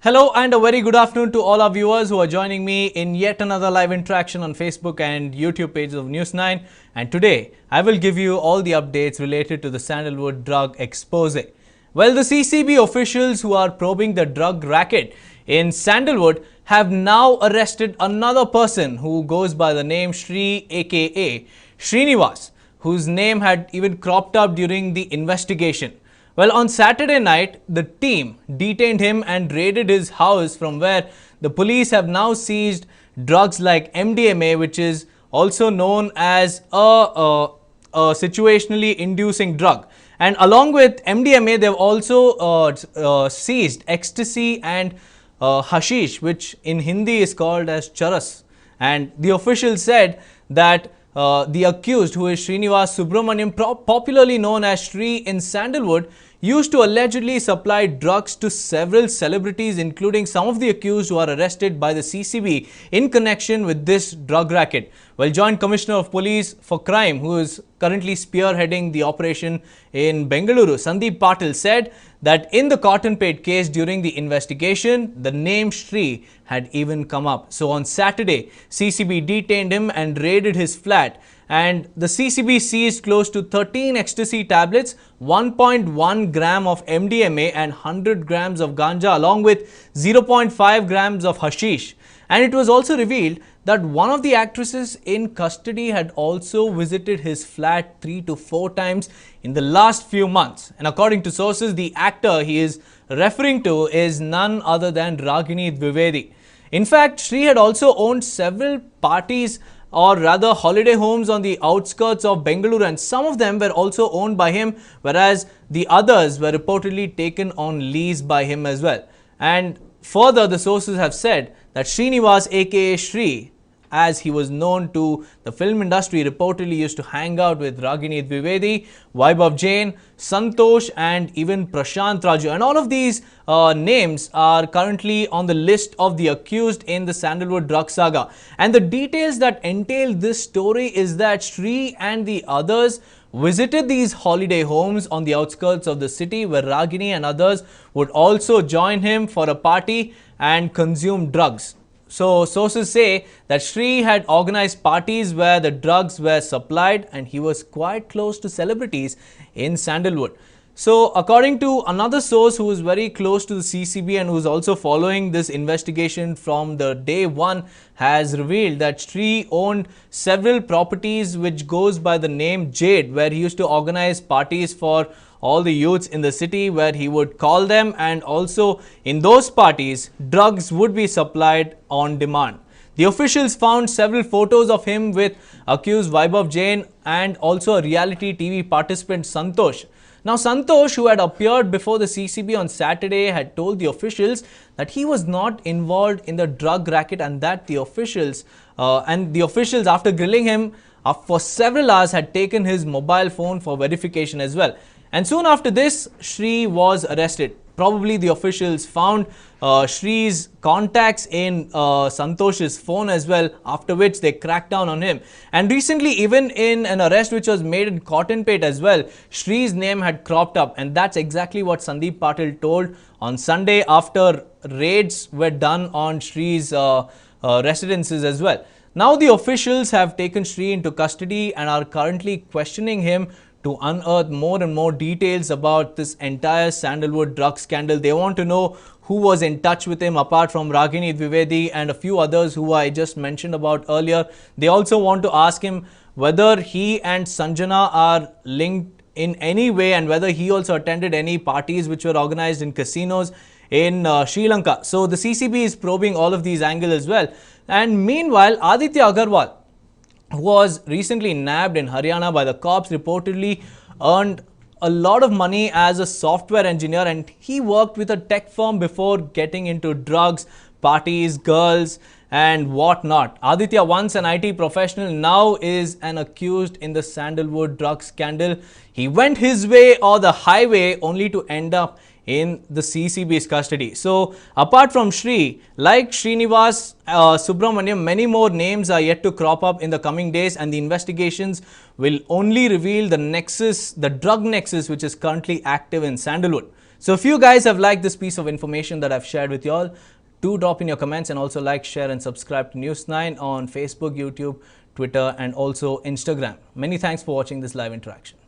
Hello and a very good afternoon to all our viewers who are joining me in yet another live interaction on Facebook and YouTube pages of News 9. And today, I will give you all the updates related to the Sandalwood drug expose. Well, the CCB officials who are probing the drug racket in Sandalwood have now arrested another person who goes by the name Shri aka Srinivas, whose name had even cropped up during the investigation. Well, on Saturday night, the team detained him and raided his house, from where the police have now seized drugs like MDMA, which is also known as a situationally inducing drug. And along with MDMA, they've also seized Ecstasy and hashish, which in Hindi is called as charas. And the officials said that the accused, who is Srinivas Subramaniam, popularly known as Shri in Sandalwood, used to allegedly supply drugs to several celebrities, including some of the accused who are arrested by the CCB in connection with this drug racket. Well, Joint Commissioner of Police for Crime, who is currently spearheading the operation in Bengaluru, Sandeep Patil, said that in the Cottonpate case during the investigation, the name Shri had even come up. So on Saturday, CCB detained him and raided his flat. And the CCB seized close to 13 ecstasy tablets, 1.1 gram of MDMA and 100 grams of ganja, along with 0.5 grams of hashish. And it was also revealed that one of the actresses in custody had also visited his flat 3 to 4 times in the last few months. And according to sources, the actor he is referring to is none other than Ragini Dwivedi. In fact, Shri had also owned several parties, or rather holiday homes, on the outskirts of Bengaluru, and some of them were also owned by him, whereas the others were reportedly taken on lease by him as well. And further, the sources have said that Srinivas aka Shri, as he was known to the film industry, reportedly used to hang out with Ragini Dwivedi, Vaibhav Jain, Santosh and even Prashant Raju. And all of these names are currently on the list of the accused in the Sandalwood drug saga. And the details that entail this story is that Shri and the others visited these holiday homes on the outskirts of the city, where Ragini and others would also join him for a party and consume drugs. So sources say that Shri had organized parties where the drugs were supplied, and he was quite close to celebrities in Sandalwood. So according to another source who is very close to the CCB and who is also following this investigation from the day one, has revealed that Shri owned several properties which goes by the name Jade, where he used to organize parties for all the youths in the city, where he would call them, and also in those parties drugs would be supplied on demand. The officials found several photos of him with accused Vaibhav Jain and also a reality TV participant Santosh. Now, Santosh, who had appeared before the CCB on Saturday, had told the officials that he was not involved in the drug racket, and that the officials after grilling him for several hours, had taken his mobile phone for verification as well. And soon after this, Shri was arrested. Probably the officials found Shri's contacts in Santosh's phone as well, after which they cracked down on him. And recently, even in an arrest which was made in Cottonpate as well, Shri's name had cropped up. And that's exactly what Sandeep Patil told on Sunday after raids were done on Shri's residences as well. Now the officials have taken Shri into custody and are currently questioning him to unearth more and more details about this entire Sandalwood drug scandal. They want to know who was in touch with him apart from Ragini Dwivedi and a few others who I just mentioned about earlier. They also want to ask him whether he and Sanjana are linked in any way, and whether he also attended any parties which were organized in casinos in Sri Lanka. So the CCB is probing all of these angles as well. And meanwhile, Aditya Agarwal, who was recently nabbed in Haryana by the cops, reportedly earned a lot of money as a software engineer, and he worked with a tech firm before getting into drugs, parties, girls and whatnot. Aditya, once an IT professional, now is an accused in the Sandalwood drug scandal. He went his way or the highway, only to end up in the CCB's custody. So apart from Shri, like Srinivas, Subramaniam, many more names are yet to crop up in the coming days, and the investigations will only reveal the nexus, the drug nexus, which is currently active in Sandalwood. So if you guys have liked this piece of information that I've shared with you all, do drop in your comments and also like, share and subscribe to News 9 on Facebook, YouTube, Twitter and also Instagram. Many thanks for watching this live interaction.